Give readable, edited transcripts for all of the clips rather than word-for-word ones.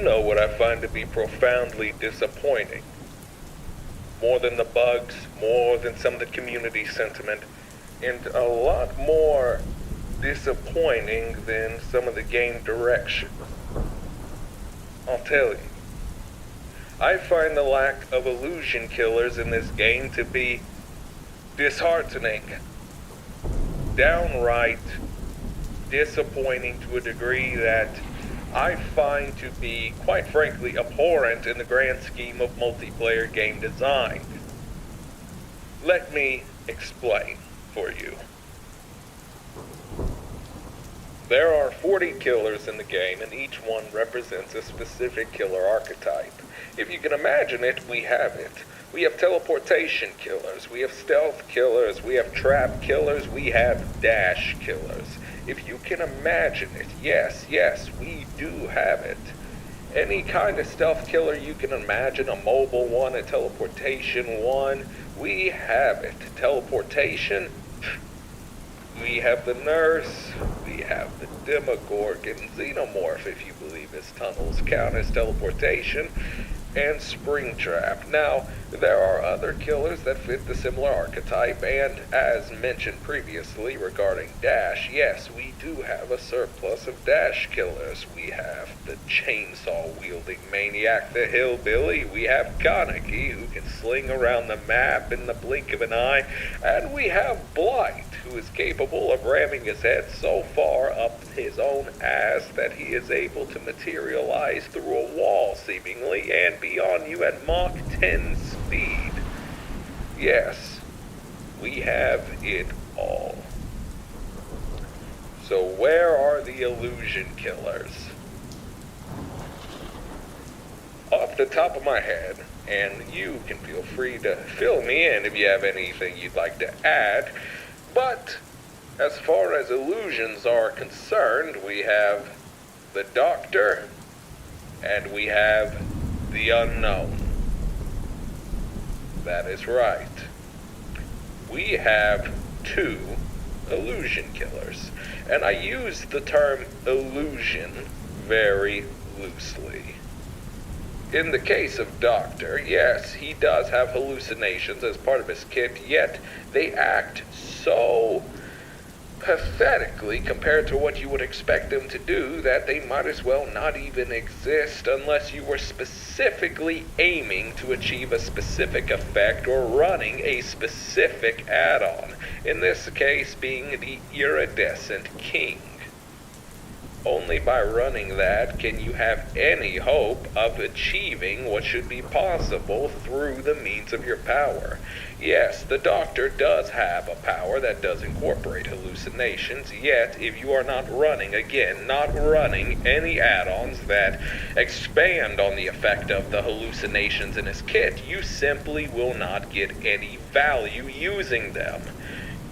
know what I find to be profoundly disappointing. More than the bugs, more than some of the community sentiment, and a lot more disappointing than some of the game direction. I'll tell you. I find the lack of illusion killers in this game to be disheartening. Downright disappointing to a degree that I find to be, quite frankly, abhorrent in the grand scheme of multiplayer game design. Let me explain for you. There are 40 killers in the game, and each one represents a specific killer archetype. If you can imagine it, we have it. We have teleportation killers, we have stealth killers, we have trap killers, we have dash killers. If you can imagine it, yes, we do have it. Any kind of stealth killer you can imagine, a mobile one, a teleportation one, we have it. Teleportation, we have the nurse, we have the demogorgon, xenomorph, if you believe his tunnels count as teleportation, and Springtrap. Now, there are other killers that fit the similar archetype, and as mentioned previously regarding Dash, yes, we do have a surplus of Dash killers. We have the chainsaw-wielding maniac, the hillbilly, we have Kaneki, who can sling around the map in the blink of an eye, and we have Blight, who is capable of ramming his head so far up his own ass that he is able to materialize through a wall, seemingly, and be on you at Mach 10 speed. Yes, we have it all. So where are the illusion killers? Off the top of my head, and you can feel free to fill me in if you have anything you'd like to add, but as far as illusions are concerned, we have the Doctor, and we have the Unknown. That is right. We have two illusion killers, and I use the term illusion very loosely. In the case of Doctor, yes, he does have hallucinations as part of his kit, yet they act so pathetically compared to what you would expect them to do that they might as well not even exist unless you were specifically aiming to achieve a specific effect or running a specific add-on, in this case being the Iridescent King. Only by running that can you have any hope of achieving what should be possible through the means of your power. Yes, the Doctor does have a power that does incorporate hallucinations, yet if you are not running any add-ons that expand on the effect of the hallucinations in his kit, you simply will not get any value using them.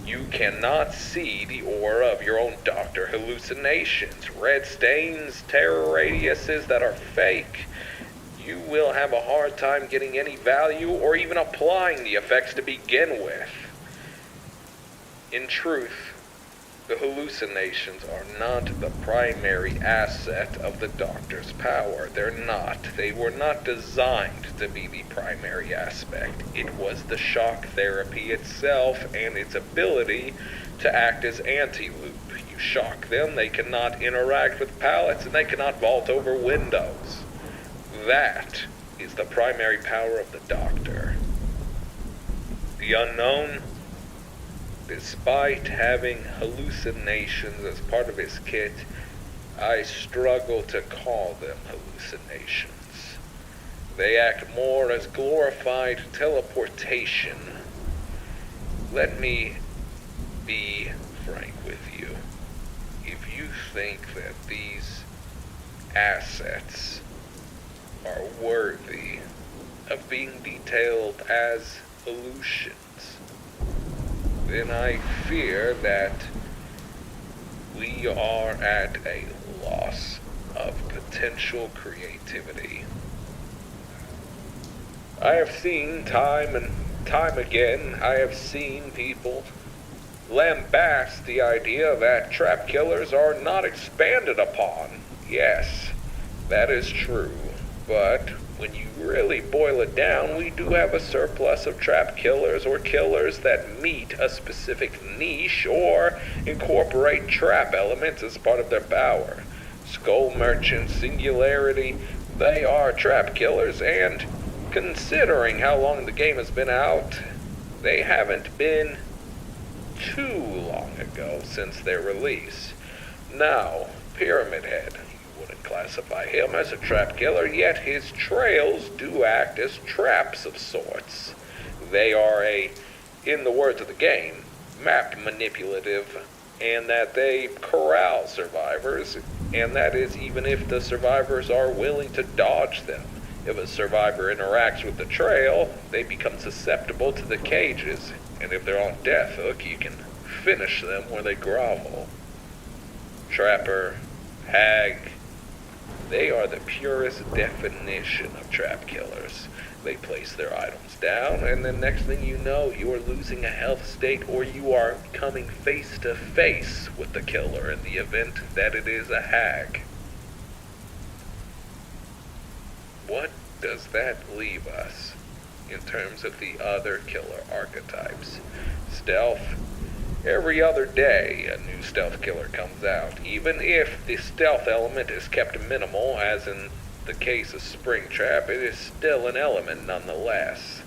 You cannot see the aura of your own Doctor hallucinations, red stains, terror radiuses that are fake. You will have a hard time getting any value or even applying the effects to begin with. In truth, the hallucinations are not the primary asset of the Doctor's power. They're not. They were not designed to be the primary aspect. It was the shock therapy itself and its ability to act as anti-loop. You shock them, they cannot interact with pallets, and they cannot vault over windows. That is the primary power of the Doctor. The Unknown, despite having hallucinations as part of his kit, I struggle to call them hallucinations. They act more as glorified teleportation. Let me be frank with you. If you think that these assets are worthy of being detailed as illusions, then I fear that we are at a loss of potential creativity. I have seen time and time again, I have seen people lambast the idea that trap killers are not expanded upon. Yes, That is true, but when you really boil it down, we do have a surplus of trap killers or killers that meet a specific niche or incorporate trap elements as part of their power. Skull Merchant, Singularity, they are trap killers, and considering how long the game has been out, they haven't been too long ago since their release. Now, Pyramid Head, you wouldn't classify him as a trap killer, yet his trails do act as traps of sorts. They are in the words of the game, map manipulative, and that they corral survivors, and that is even if the survivors are willing to dodge them. If a survivor interacts with the trail, they become susceptible to the cages, and if they're on death hook, you can finish them where they grovel. Trapper, hag, they are the purest definition of trap killers. They place their items down, and the next thing you know, you are losing a health state, or you are coming face to face with the killer in the event that it is a hag. What does that leave us in terms of the other killer archetypes? Stealth. Every other day, a new stealth killer comes out, even if the stealth element is kept minimal, as in the case of Springtrap, it is still an element nonetheless.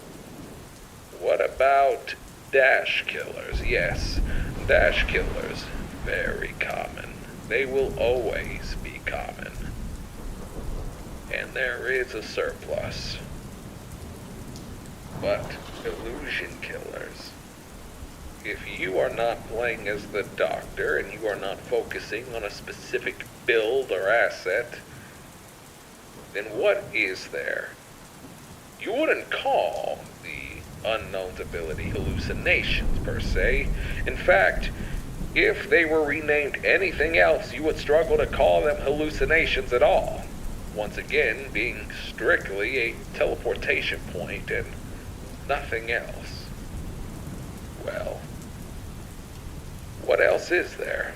What about dash killers? Yes, dash killers, very common. They will always be common. And there is a surplus. But illusion killers, if you are not playing as the Doctor and you are not focusing on a specific build or asset, then what is there? You wouldn't call the unknown's ability hallucinations per se. In fact, if they were renamed anything else, you would struggle to call them hallucinations at all. Once again, being strictly a teleportation point and nothing else. Well, what else is there?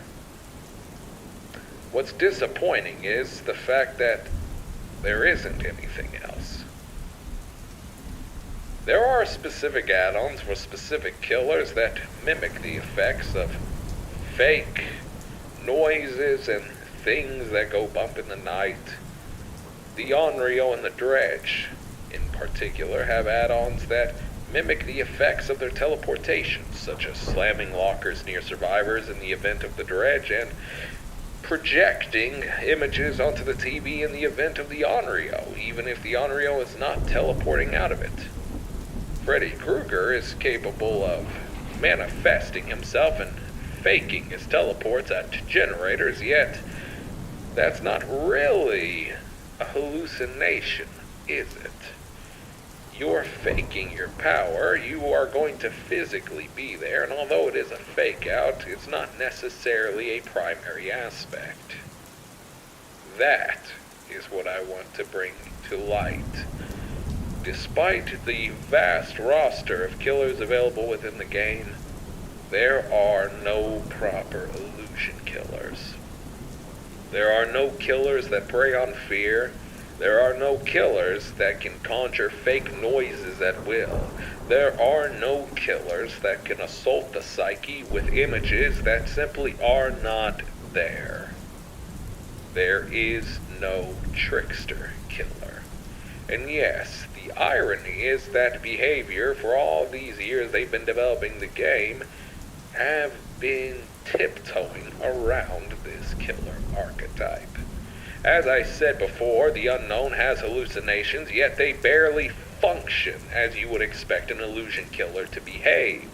What's disappointing is the fact that there isn't anything else. There are specific add-ons for specific killers that mimic the effects of fake noises and things that go bump in the night. The Onryo and the Dredge, in particular, have add-ons that mimic the effects of their teleportation, such as slamming lockers near survivors in the event of the Dredge, and projecting images onto the TV in the event of the Onryo, even if the Onryo is not teleporting out of it. Freddy Krueger is capable of manifesting himself and faking his teleports at generators, yet that's not really a hallucination, is it? You're faking your power, you are going to physically be there, and although it is a fake out, it's not necessarily a primary aspect. That is what I want to bring to light. Despite the vast roster of killers available within the game, there are no proper illusion killers. There are no killers that prey on fear. There are no killers that can conjure fake noises at will. There are no killers that can assault the psyche with images that simply are not there. There is no trickster killer. And yes, the irony is that behavior, for all these years they've been developing the game, have been tiptoeing around this killer archetype. As I said before, the unknown has hallucinations, yet they barely function as you would expect an illusion killer to behave.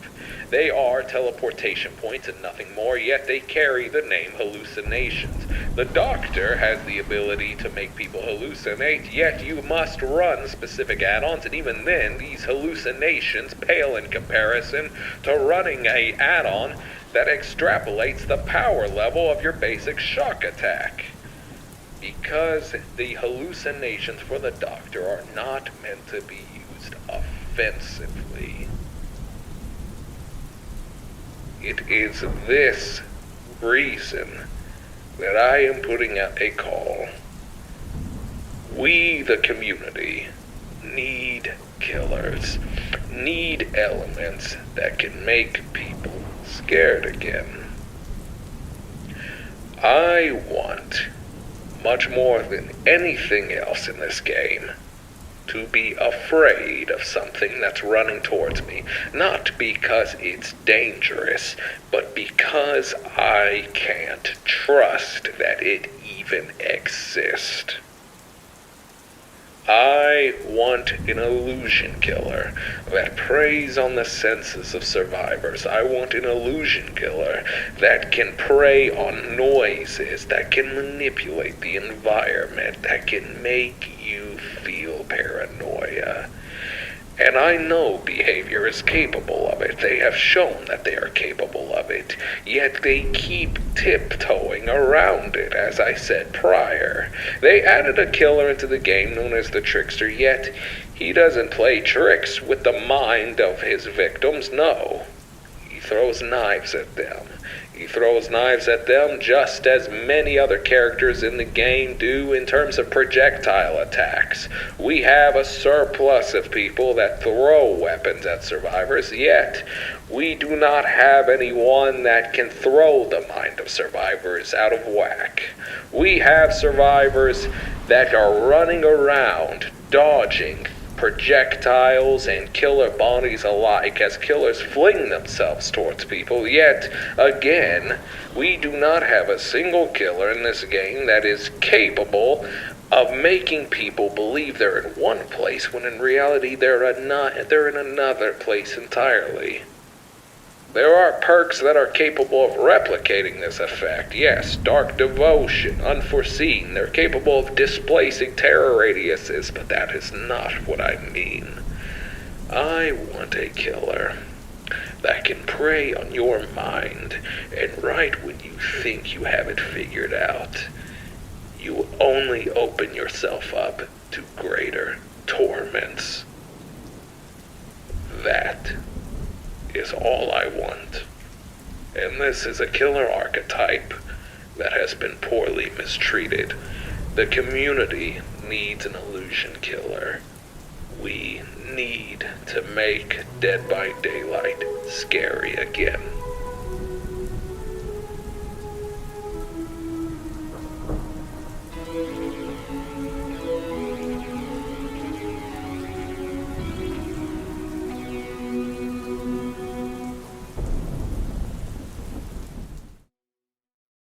They are teleportation points and nothing more, yet they carry the name hallucinations. The Doctor has the ability to make people hallucinate, yet you must run specific add-ons, and even then, these hallucinations pale in comparison to running an add-on that extrapolates the power level of your basic shock attack. Because the hallucinations for the Doctor are not meant to be used offensively. It is this reason that I am putting out a call We, the community, need killers. Need elements that can make people scared again. I want, much more than anything else in this game, to be afraid of something that's running towards me. Not because it's dangerous, but because I can't trust that it even exists. I want an illusion killer that preys on the senses of survivors. I want an illusion killer that can prey on noises, that can manipulate the environment, that can make you feel paranoia. And I know behavior is capable of it. They have shown that they are capable of it. Yet they keep tiptoeing around it, as I said prior. They added a killer into the game known as the Trickster, yet he doesn't play tricks with the mind of his victims, no. He throws knives at them. He throws knives at them just as many other characters in the game do in terms of projectile attacks. We have a surplus of people that throw weapons at survivors, yet we do not have anyone that can throw the mind of survivors out of whack. We have survivors that are running around, dodging projectiles and killer bodies alike as killers fling themselves towards people, yet, again, we do not have a single killer in this game that is capable of making people believe they're in one place when in reality they're in another place entirely. There are perks that are capable of replicating this effect. Yes, Dark Devotion, Unforeseen. They're capable of displacing terror radiuses, but that is not what I mean. I want a killer that can prey on your mind, and right when you think you have it figured out, you only open yourself up to greater torments. That is all I want. And this is a killer archetype that has been poorly mistreated. The community needs an illusion killer. We need to make Dead by Daylight scary again.